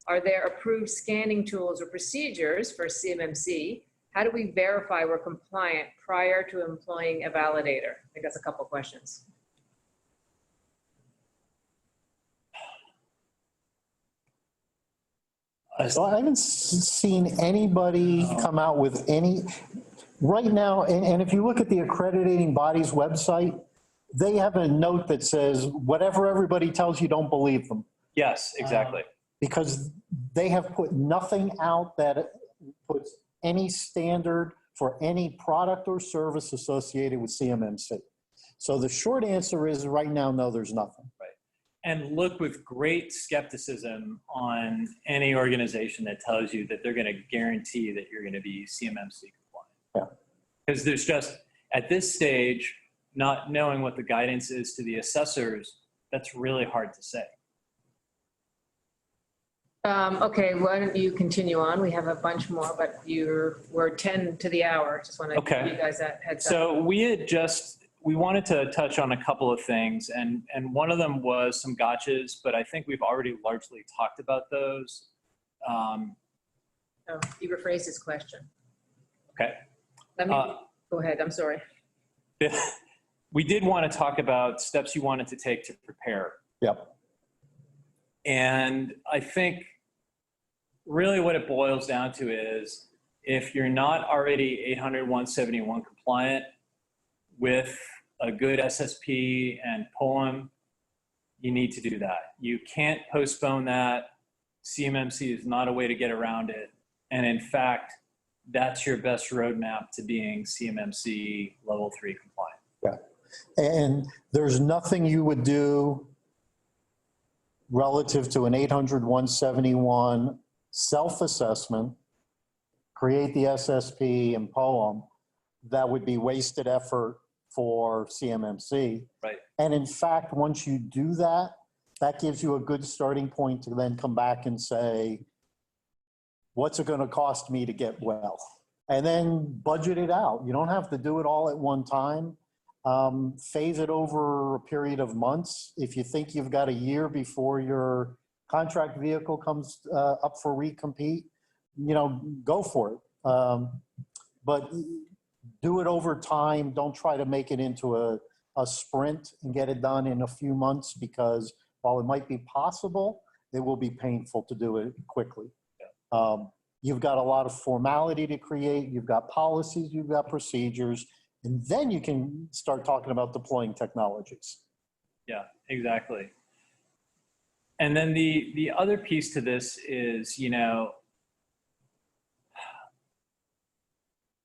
Are there approved scanning tools or procedures for CMMC? How do we verify we're compliant prior to employing a validator? I think that's a couple questions. So I haven't seen anybody come out with any. Right now, and if you look at the accrediting body's website, they have a note that says, whatever everybody tells you, don't believe them. Yes, exactly. Because they have put nothing out that puts any standard for any product or service associated with CMMC. So the short answer is right now, no, there's nothing. Right. And look with great skepticism on any organization that tells you that they're going to guarantee that you're going to be CMMC compliant. Yeah. Because there's just, at this stage, not knowing what the guidance is to the assessors, that's really hard to say. Okay, why don't you continue on? We have a bunch more, but we're 10 to the hour. Just want to give you guys that heads up. So we wanted to touch on a couple of things, and one of them was some gotchas, but I think we've already largely talked about those. Oh, he rephrased his question. Okay. Let me, go ahead, I'm sorry. We did want to talk about steps you wanted to take to prepare. Yep. And I think really what it boils down to is if you're not already 800-171 compliant with a good SSP and POEM, you need to do that. You can't postpone that. CMMC is not a way to get around it. And in fact, that's your best roadmap to being CMMC level 3 compliant. Yeah. And there's nothing you would do relative to an 800-171 self-assessment, create the SSP and POEM, that would be wasted effort for CMMC. Right. And in fact, once you do that, that gives you a good starting point to then come back and say, what's it going to cost me to get well? And then budget it out. You don't have to do it all at one time. Phase it over a period of months. If you think you've got a year before your contract vehicle comes up for recompete, go for it. But do it over time. Don't try to make it into a sprint and get it done in a few months, because while it might be possible, it will be painful to do it quickly. Yeah. You've got a lot of formality to create. You've got policies, you've got procedures. And then you can start talking about deploying technologies. Yeah, exactly. And then the other piece to this is,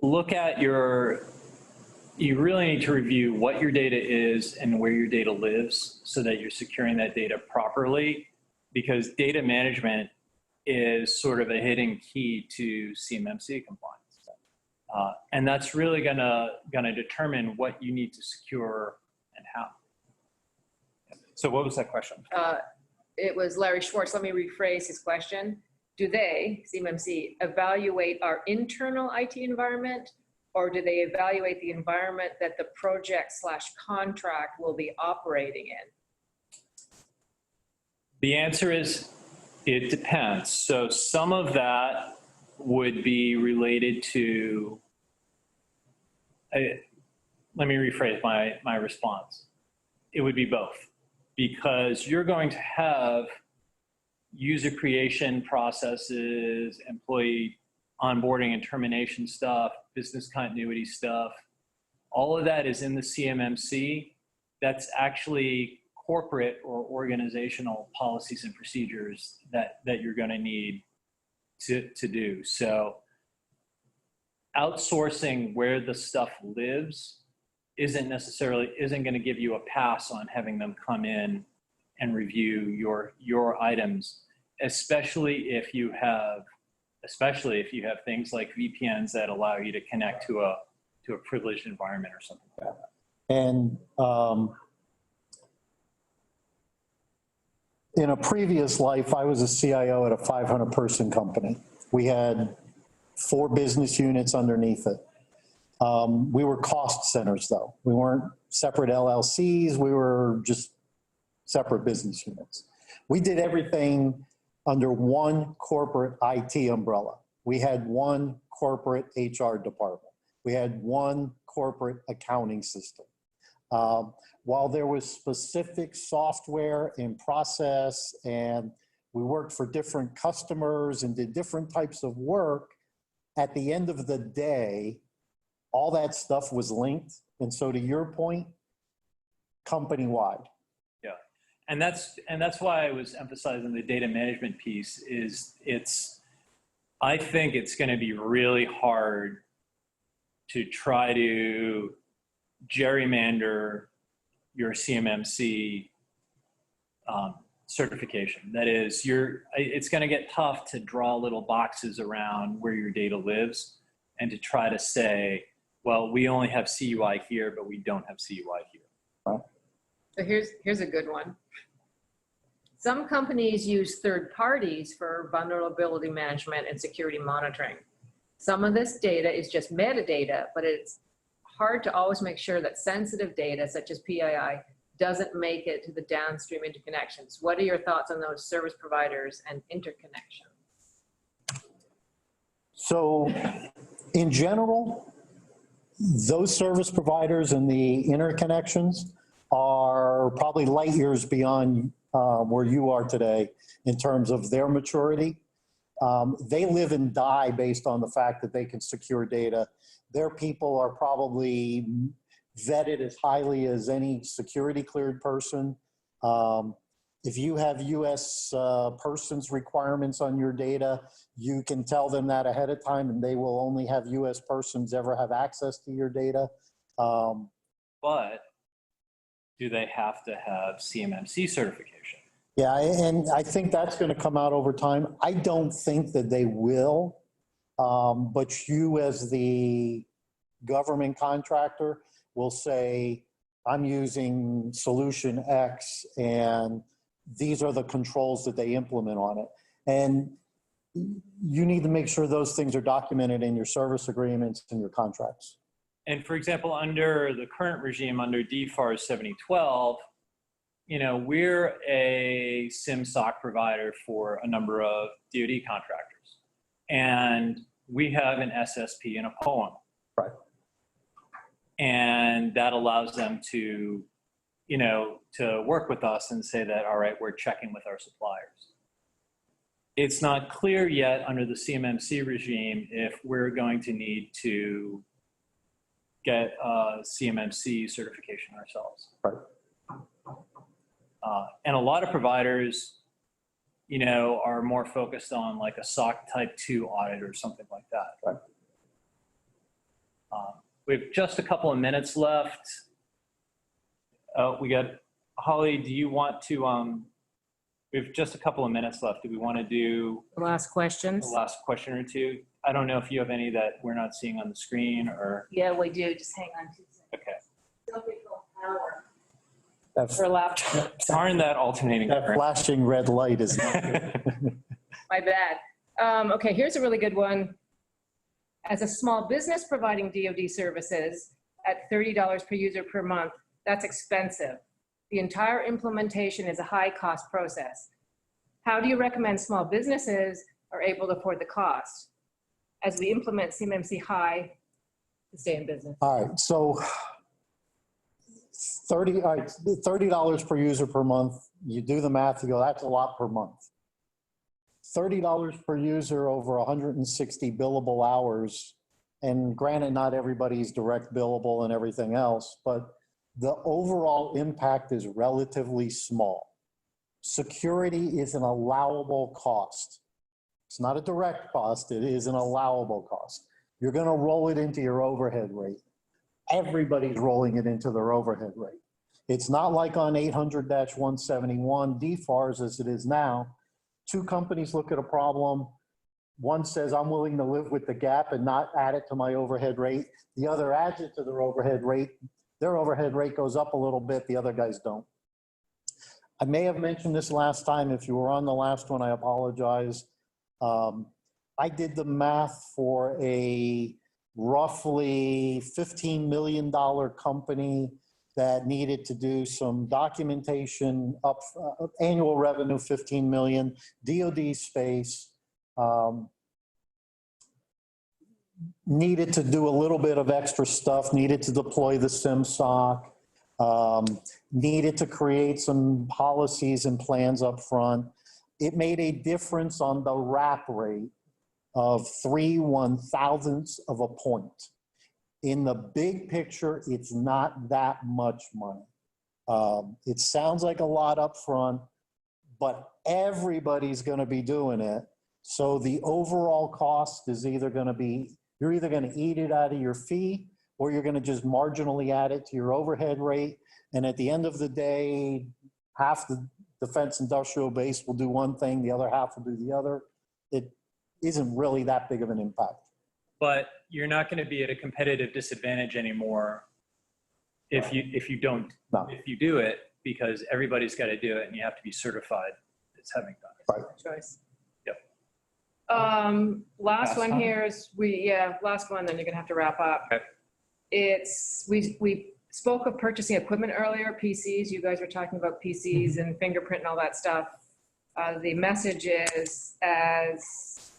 look at you really need to review what your data is and where your data lives so that you're securing that data properly, because data management is sort of a hidden key to CMMC compliance. And that's really gonna determine what you need to secure and how. So what was that question? It was Larry Schwartz. Let me rephrase his question. Do they, CMMC, evaluate our internal IT environment, or do they evaluate the environment that the project/contract will be operating in? The answer is, it depends. So some of that would be related to, let me rephrase my response. It would be both, because you're going to have user creation processes, employee onboarding and termination stuff, business continuity stuff. All of that is in the CMMC. That's actually corporate or organizational policies and procedures that you're going to need to do. So outsourcing where the stuff lives isn't going to give you a pass on having them come in and review your items, especially if you have things like VPNs that allow you to connect to a privileged environment or something like that. And in a previous life, I was a CIO at a 500-person company. We had 4 business units underneath it. We were cost centers, though. We weren't separate LLCs. We were just separate business units. We did everything under one corporate IT umbrella. We had one corporate HR department. We had one corporate accounting system. While there was specific software and process, and we worked for different customers and did different types of work, at the end of the day, all that stuff was linked. And so to your point, company-wide. Yeah, and that's why I was emphasizing the data management piece is I think it's going to be really hard to try to gerrymander your CMMC certification. That is, it's going to get tough to draw little boxes around where your data lives and to try to say, well, we only have CUI here, but we don't have CUI here. So here's a good one. Some companies use third parties for vulnerability management and security monitoring. Some of this data is just metadata, but it's hard to always make sure that sensitive data, such as PII, doesn't make it to the downstream interconnections. What are your thoughts on those service providers and interconnections? So in general, those service providers and the interconnections are probably light years beyond where you are today in terms of their maturity. They live and die based on the fact that they can secure data. Their people are probably vetted as highly as any security cleared person. If you have US persons requirements on your data, you can tell them that ahead of time and they will only have US persons ever have access to your data. But do they have to have CMMC certification? Yeah, and I think that's going to come out over time. I don't think that they will, but you as the government contractor will say, I'm using solution X and these are the controls that they implement on it. And you need to make sure those things are documented in your service agreements and your contracts. And for example, under the current regime, under DFARS 7012, you know, we're a SIM-SOC provider for a number of DoD contractors. And we have an SSP and a POEM. Right. And that allows them to, you know, to work with us and say that, all right, we're checking with our suppliers. It's not clear yet under the CMMC regime if we're going to need to get a CMMC certification ourselves. Right. And a lot of providers, you know, are more focused on like a SOC type 2 audit or something like that. Right. We have just a couple of minutes left. We got, Holly, do you want to, we have just a couple of minutes left. Do we want to do Last questions? the last question or two? I don't know if you have any that we're not seeing on the screen or, Yeah, we do. Just hang on 2 seconds. okay. Power That's, for laptop. Darn that alternating that current. flashing red light is not good. My bad. Okay, here's a really good one. As a small business providing DoD services at $30 per user per month, that's expensive. The entire implementation is a high cost process. How do you recommend small businesses are able to afford the cost as we implement CMMC high to stay in business? All right, so $30 per user per month, you do the math, you go, that's a lot per month. $30 per user over 160 billable hours, and granted, not everybody's direct billable and everything else, but the overall impact is relatively small. Security is an allowable cost. It's not a direct cost, it is an allowable cost. You're gonna roll it into your overhead rate. Everybody's rolling it into their overhead rate. It's not like on 800-171 DFARS as it is now. Two companies look at a problem. One says, I'm willing to live with the gap and not add it to my overhead rate. The other adds it to their overhead rate. Their overhead rate goes up a little bit, the other guys don't. I may have mentioned this last time. If you were on the last one, I apologize. I did the math for a roughly $15 million company that needed to do some documentation, annual revenue 15 million, DoD space, needed to do a little bit of extra stuff, needed to deploy the SIM-SOC, needed to create some policies and plans up front. It made a difference on the wrap rate of 3/1000ths of a point. in the big picture, it's not that much money. It sounds like a lot up front, but everybody's going to be doing it. So the overall cost is either going to be, you're either going to eat it out of your fee, or you're going to just marginally add it to your overhead rate. And at the end of the day, half the defense industrial base will do one thing, the other half will do the other. It isn't really that big of an impact. But you're not going to be at a competitive disadvantage anymore if you don't, No. if you do it, because everybody's got to do it and you have to be certified as having done it. Right. Choice. Yep. Last Last one one? here is last one, then you're gonna have to wrap up. Okay. It's, we spoke of purchasing equipment earlier, PCs. You guys were talking about PCs and fingerprint and all that stuff. The message is, as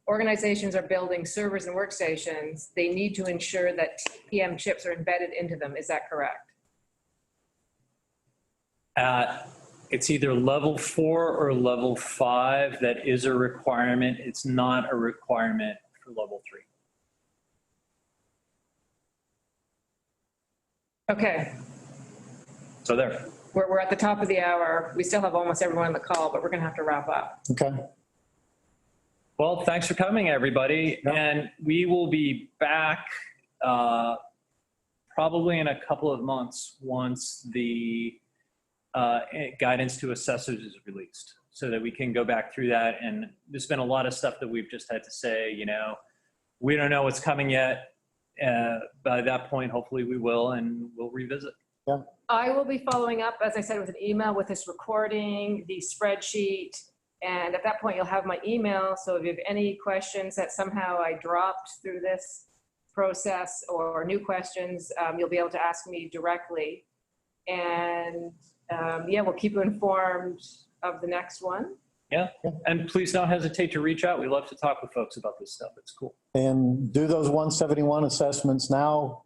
organizations are building servers and workstations, they need to ensure that TPM chips are embedded into them. Is that correct? It's either level 4 or level 5 that is a requirement. It's not a requirement for level 3. Okay, So there. we're at the top of the hour. We still have almost everyone on the call, but we're gonna have to wrap up. Okay. Well, thanks for coming, everybody. Yeah. And we will be back probably in a couple of months once the guidance to assessors is released, so that we can go back through that. And there's been a lot of stuff that we've just had to say, you know, we don't know what's coming yet. By that point, hopefully we will, and we'll revisit. Yeah. I will be following up, as I said, with an email with this recording, the spreadsheet, and at that point you'll have my email. So if you have any questions that somehow I dropped through this process, or new questions, you'll be able to ask me directly. And yeah, we'll keep you informed of the next one. Yeah, and please don't hesitate to reach out. We love to talk with folks about this stuff. It's cool. And do those 171 assessments now.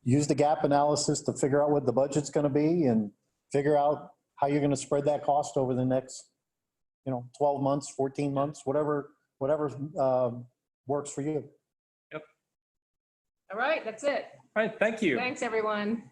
Use the gap analysis to figure out what the budget's going to be, and figure out how you're going to spread that cost over the next, 12 months, 14 months, whatever works for you. Yep. All right, that's it. All right, thank you. Thanks, everyone.